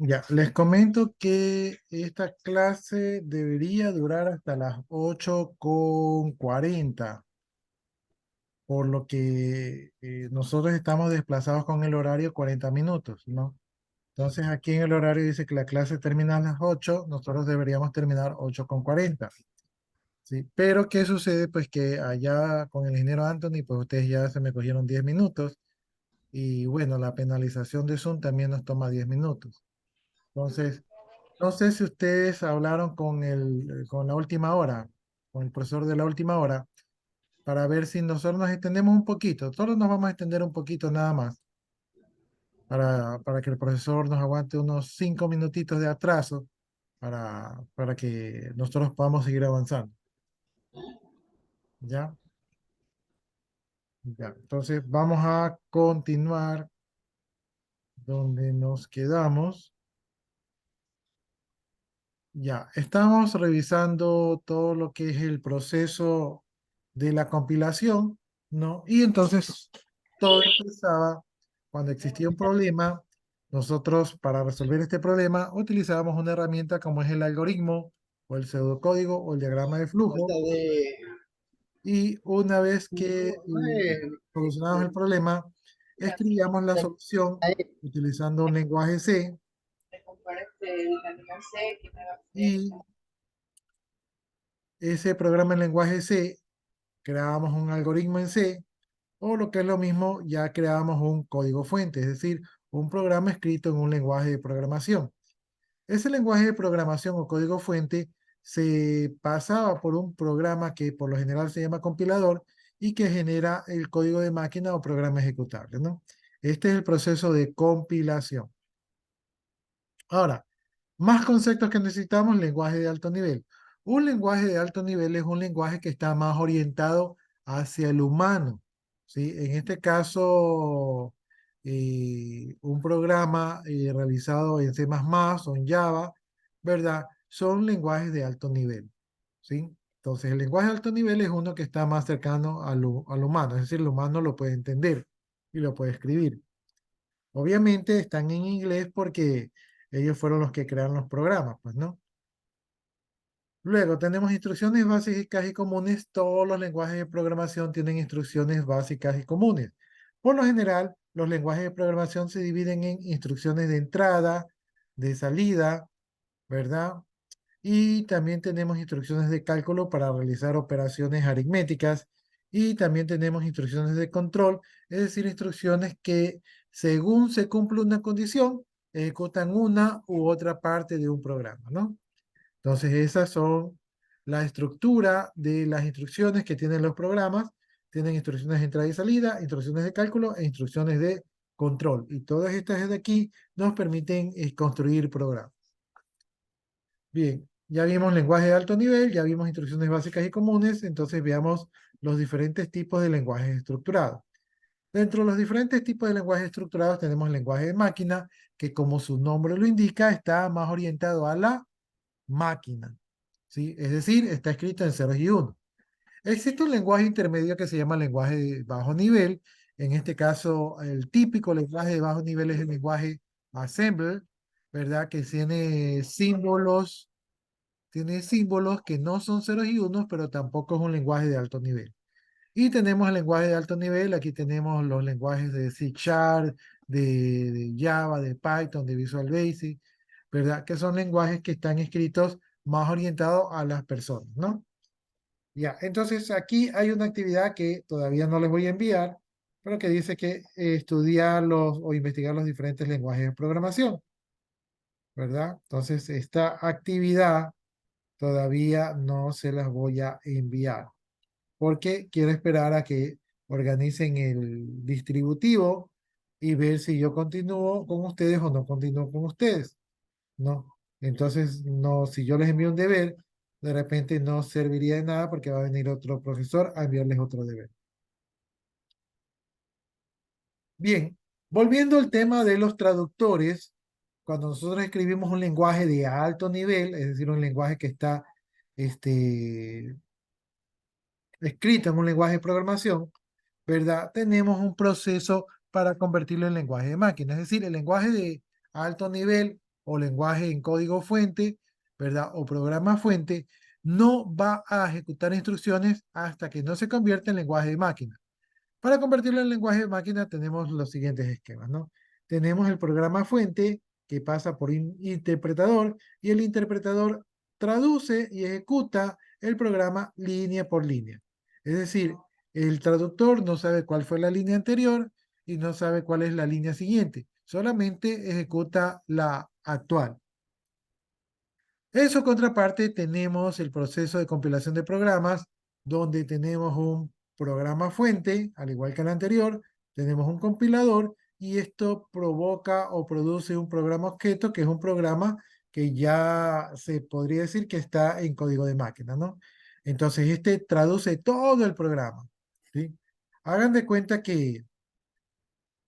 Ya, les comento que esta clase debería durar hasta las 8:40, por lo que nosotros estamos desplazados con el horario 40 minutos, ¿no? Entonces aquí en el horario dice que la clase termina a las 8, nosotros deberíamos terminar 8:40, ¿sí? Pero ¿qué sucede? Pues que allá con el ingeniero Anthony, pues ustedes ya se me cogieron 10 minutos y bueno, la penalización de Zoom también nos toma 10 minutos. Entonces, no sé si ustedes hablaron con la última hora, con el profesor de la última hora, para ver si nosotros nos extendemos un poquito. Solo nos vamos a extender un poquito nada más, para que el profesor nos aguante unos 5 minutitos de atraso para que nosotros podamos seguir avanzando. ¿Ya? Ya. Entonces, vamos a continuar donde nos quedamos. Ya, estamos revisando todo lo que es el proceso de la compilación, ¿no? Y entonces todo empezaba cuando existía un problema. Nosotros, para resolver este problema, utilizábamos una herramienta como es el algoritmo o el pseudocódigo o el diagrama de Esta flujo. de... Y una vez que No es... solucionamos el problema, escribíamos la solución utilizando un lenguaje C y ese programa en lenguaje C creábamos un algoritmo en C, o lo que es lo mismo, ya creábamos un código fuente, es decir, un programa escrito en un lenguaje de programación. Ese lenguaje de programación o código fuente se pasaba por un programa que por lo general se llama compilador y que genera el código de máquina o programa ejecutable, ¿no? Este es el proceso de compilación. Ahora, más conceptos que necesitamos, lenguaje de alto nivel. Un lenguaje de alto nivel es un lenguaje que está más orientado hacia el humano, ¿sí? En este caso, un programa realizado en C++ o en Java, ¿verdad? Son lenguajes de alto nivel, ¿sí? Entonces, el lenguaje de alto nivel es uno que está más cercano al humano, es decir, el humano lo puede entender y lo puede escribir. Obviamente están en inglés porque ellos fueron los que crearon los programas, pues, ¿no? Luego tenemos instrucciones básicas y comunes. Todos los lenguajes de programación tienen instrucciones básicas y comunes. Por lo general, los lenguajes de programación se dividen en instrucciones de entrada, de salida, ¿verdad? Y también tenemos instrucciones de cálculo para realizar operaciones aritméticas. Y también tenemos instrucciones de control, es decir, instrucciones que según se cumple una condición, ejecutan una u otra parte de un programa, ¿no? Entonces, esas son la estructura de las instrucciones que tienen los programas. Tienen instrucciones de entrada y salida, instrucciones de cálculo e instrucciones de control. Y todas estas de aquí nos permiten construir programas. Bien, ya vimos lenguaje de alto nivel, ya vimos instrucciones básicas y comunes, entonces veamos los diferentes tipos de lenguajes estructurados. Dentro de los diferentes tipos de lenguajes estructurados tenemos el lenguaje de máquina, que como su nombre lo indica, está más orientado a la máquina, ¿sí? Es decir, está escrito en ceros y unos. Existe un lenguaje intermedio que se llama lenguaje de bajo nivel. En este caso, el típico lenguaje de bajo nivel es el lenguaje assembler, ¿verdad? Que tiene símbolos que no son ceros y unos, pero tampoco es un lenguaje de alto nivel. Y tenemos el lenguaje de alto nivel, aquí tenemos los lenguajes de C Sharp, de Java, de Python, de Visual Basic, ¿verdad? Que son lenguajes que están escritos más orientados a las personas, ¿no? Ya, entonces aquí hay una actividad que todavía no les voy a enviar, pero que dice que estudiar o investigar los diferentes lenguajes de programación, ¿verdad? Entonces, esta actividad todavía no se las voy a enviar, porque quiero esperar a que organicen el distributivo y ver si yo continúo con ustedes o no continúo con ustedes, ¿no? Entonces, no, si yo les envío un deber, de repente no serviría de nada porque va a venir otro profesor a enviarles otro deber. Bien, volviendo al tema de los traductores, cuando nosotros escribimos un lenguaje de alto nivel, es decir, un lenguaje que está este, escrito en un lenguaje de programación, ¿verdad? Tenemos un proceso para convertirlo en lenguaje de máquina. Es decir, el lenguaje de alto nivel o lenguaje en código fuente, ¿verdad? O programa fuente, no va a ejecutar instrucciones hasta que no se convierta en lenguaje de máquina. Para convertirlo en lenguaje de máquina tenemos los siguientes esquemas, ¿no? Tenemos el programa fuente que pasa por interpretador y el interpretador traduce y ejecuta el programa línea por línea. Es decir, el traductor no sabe cuál fue la línea anterior y no sabe cuál es la línea siguiente. Solamente ejecuta la actual. En su contraparte tenemos el proceso de compilación de programas, donde tenemos un programa fuente, al igual que el anterior, tenemos un compilador y esto provoca o produce un programa objeto, que es un programa que ya se podría decir que está en código de máquina, ¿no? Entonces, este traduce todo el programa, ¿sí? Hagan de cuenta que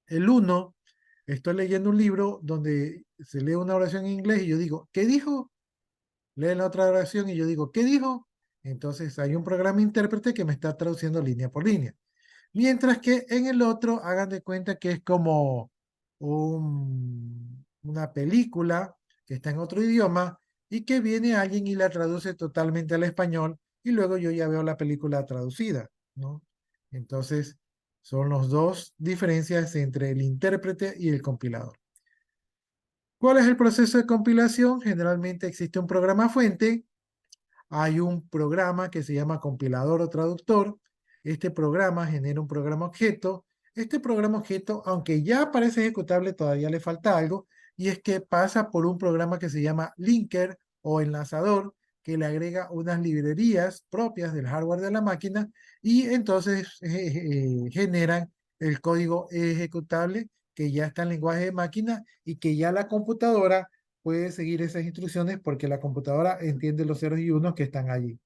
el uno, estoy leyendo un libro donde se lee una oración en inglés y yo digo, ¿qué dijo? Lee la otra oración y yo digo, ¿qué dijo? Entonces hay un programa intérprete que me está traduciendo línea por línea. Mientras que en el otro, hagan de cuenta que es como una película que está en otro idioma y que viene alguien y la traduce totalmente al español y luego yo ya veo la película traducida, ¿no? Entonces, son las dos diferencias entre el intérprete y el compilador. ¿Cuál es el proceso de compilación? Generalmente existe un programa fuente, hay un programa que se llama compilador o traductor. Este programa genera un programa objeto. Este programa objeto, aunque ya parece ejecutable, todavía le falta algo, y es que pasa por un programa que se llama linker o enlazador, que le agrega unas librerías propias del hardware de la máquina y entonces generan el código ejecutable que ya está en lenguaje de máquina y que ya la computadora puede seguir esas instrucciones porque la computadora entiende los ceros y unos que están allí.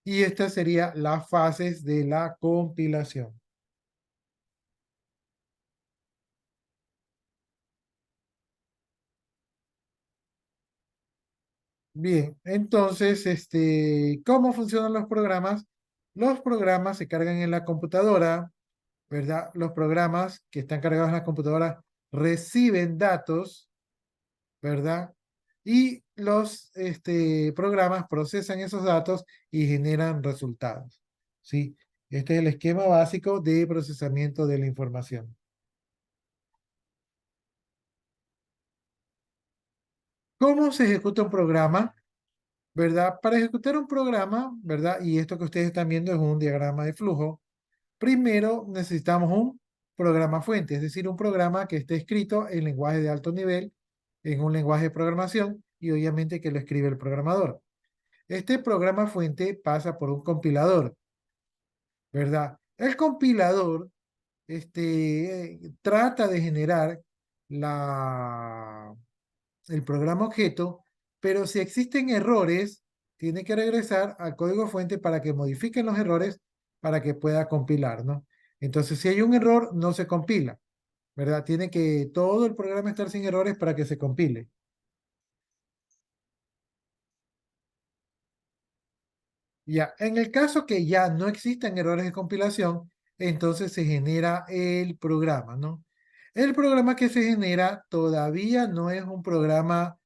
Y estas serían las fases de la compilación. Bien, entonces, ¿cómo funcionan los programas? Los programas se cargan en la computadora, ¿verdad? Los programas que están cargados en la computadora reciben datos, ¿verdad? Y los programas procesan esos datos y generan resultados, ¿sí? Este es el esquema básico de procesamiento de la información. ¿Cómo se ejecuta un programa? ¿Verdad? Para ejecutar un programa, ¿verdad? Y esto que ustedes están viendo es un diagrama de flujo. Primero necesitamos un programa fuente, es decir, un programa que esté escrito en lenguaje de alto nivel, en un lenguaje de programación y obviamente que lo escribe el programador. Este programa fuente pasa por un compilador, ¿verdad? El compilador trata de generar la, el programa objeto, pero si existen errores, tiene que regresar al código fuente para que modifiquen los errores para que pueda compilar, ¿no? Entonces, si hay un error, no se compila, ¿verdad? Tiene que todo el programa estar sin errores para que se compile. Ya, en el caso que ya no existan errores de compilación, entonces se genera el programa, ¿no? El programa que se genera todavía no es un programa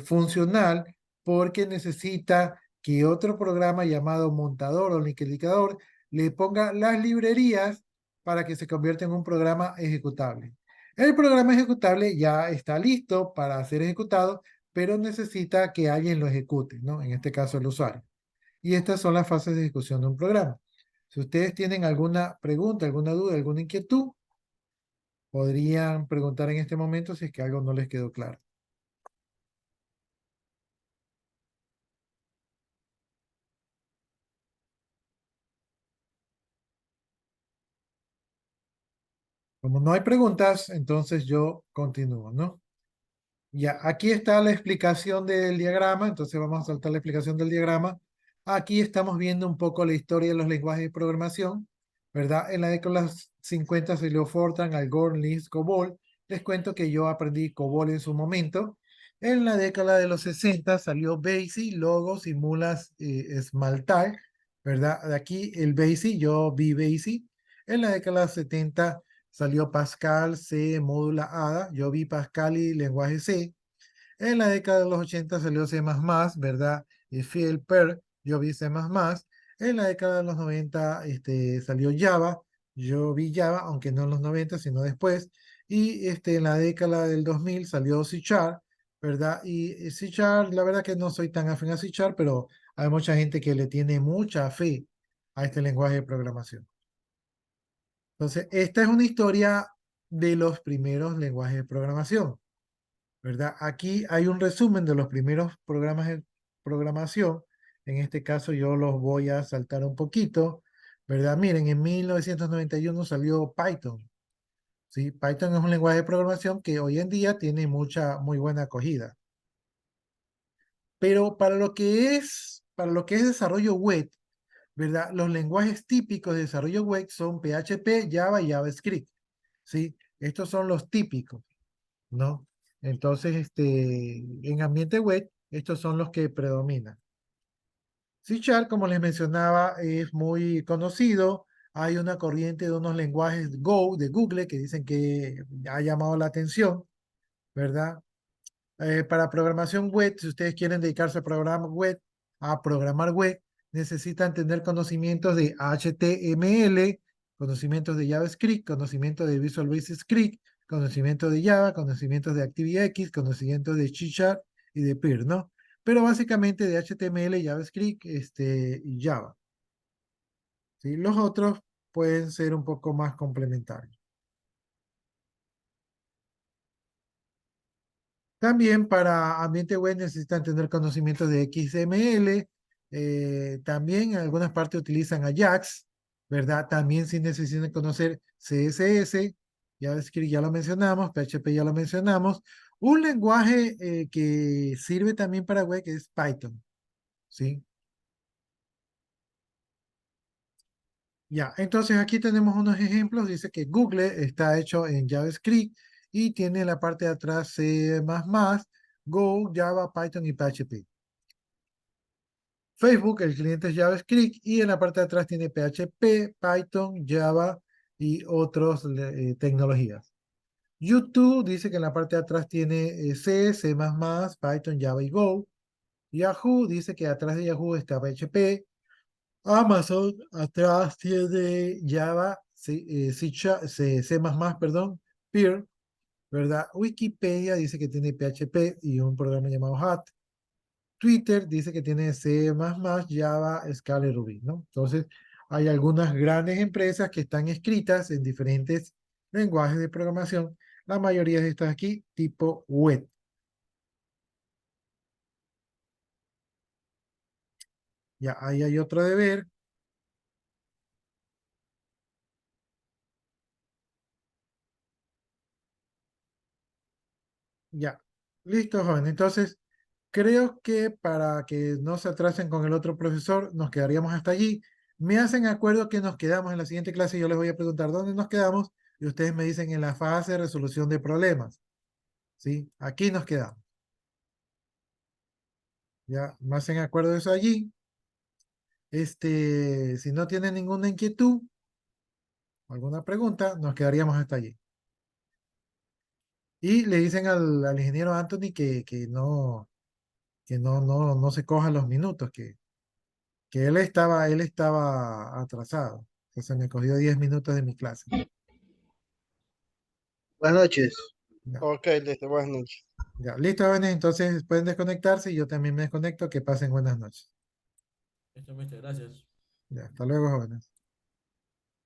funcional porque necesita que otro programa llamado montador o liquidificador le ponga las librerías para que se convierta en un programa ejecutable. El programa ejecutable ya está listo para ser ejecutado, pero necesita que alguien lo ejecute, ¿no? En este caso el usuario. Y estas son las fases de ejecución de un programa. Si ustedes tienen alguna pregunta, alguna duda, alguna inquietud, podrían preguntar en este momento si es que algo no les quedó claro. Como no hay preguntas, entonces yo continúo, ¿no? Ya, aquí está la explicación del diagrama, entonces vamos a saltar la explicación del diagrama. Aquí estamos viendo un poco la historia de los lenguajes de programación, ¿verdad? En la década de los 50 salió Fortran, Algorand, Lisp, COBOL. Les cuento que yo aprendí COBOL en su momento. En la década de los 60 salió BASIC, Logos y Mulas Smaltal, ¿verdad? De aquí el BASIC, yo vi BASIC. En la década de los 70 salió Pascal, C, módula ADA. Yo vi Pascal y lenguaje C. En la década de los 80 salió C++, ¿verdad? Y Phil Per, yo vi C++. En la década de los 90 salió Java. Yo vi Java, aunque no en los 90, sino después. Y en la década del 2000 salió C Sharp, ¿verdad? Y C Sharp, la verdad que no soy tan afín a C Sharp, pero hay mucha gente que le tiene mucha fe a este lenguaje de programación. Entonces, esta es una historia de los primeros lenguajes de programación, ¿verdad? Aquí hay un resumen de los primeros programas de programación. En este caso yo los voy a saltar un poquito, ¿verdad? Miren, en 1991 salió Python, ¿sí? Python es un lenguaje de programación que hoy en día tiene muy buena acogida. Pero para lo que es desarrollo web, ¿verdad? Los lenguajes típicos de desarrollo web son PHP, Java y JavaScript, ¿sí? Estos son los típicos, ¿no? Entonces, en ambiente web, estos son los que predominan. C Sharp, como les mencionaba, es muy conocido. Hay una corriente de unos lenguajes Go de Google que dicen que ha llamado la atención, ¿verdad? Para programación web, si ustedes quieren dedicarse a programar web, necesitan tener conocimientos de HTML, conocimientos de JavaScript, conocimientos de Visual Basic Script, conocimientos de Java, conocimientos de ActiveX, conocimientos de C Sharp y de PIR, ¿no? Pero básicamente de HTML, JavaScript, y Java, ¿sí? Los otros pueden ser un poco más complementarios. También para ambiente web necesitan tener conocimientos de XML. También en algunas partes utilizan Ajax, ¿verdad? También sí necesitan conocer CSS. JavaScript ya lo mencionamos, PHP ya lo mencionamos. Un lenguaje que sirve también para web es Python, ¿sí? Ya, entonces aquí tenemos unos ejemplos. Dice que Google está hecho en JavaScript y tiene en la parte de atrás C++, Go, Java, Python y PHP. Facebook, el cliente es JavaScript y en la parte de atrás tiene PHP, Python, Java y otras tecnologías. YouTube dice que en la parte de atrás tiene C, C++, Python, Java y Go. Yahoo dice que atrás de Yahoo está PHP. Amazon atrás tiene Java, C++, perdón, Peer, ¿verdad? Wikipedia dice que tiene PHP y un programa llamado Hat. Twitter dice que tiene C++, Java, Scala y Ruby, ¿no? Entonces, hay algunas grandes empresas que están escritas en diferentes lenguajes de programación. La mayoría de estas aquí, tipo web. Ya, ahí hay otro deber. Ya, listo, joven. Entonces, creo que para que no se atrasen con el otro profesor, nos quedaríamos hasta allí. Me hacen acuerdo que nos quedamos en la siguiente clase. Yo les voy a preguntar dónde nos quedamos y ustedes me dicen en la fase de resolución de problemas. ¿Sí? Aquí nos quedamos. Ya, me hacen acuerdo de eso allí. Si no tienen ninguna inquietud, alguna pregunta, nos quedaríamos hasta allí. Y le dicen al ingeniero Anthony que no se coja los minutos, que él estaba atrasado, que se me cogió 10 minutos de mi clase. Buenas noches. Ya, Ok, listo, buenas noches. ya. Listo, jóvenes, entonces pueden desconectarse y yo también me desconecto. Que pasen buenas noches. Listo, mister, gracias. Ya, hasta luego, jóvenes.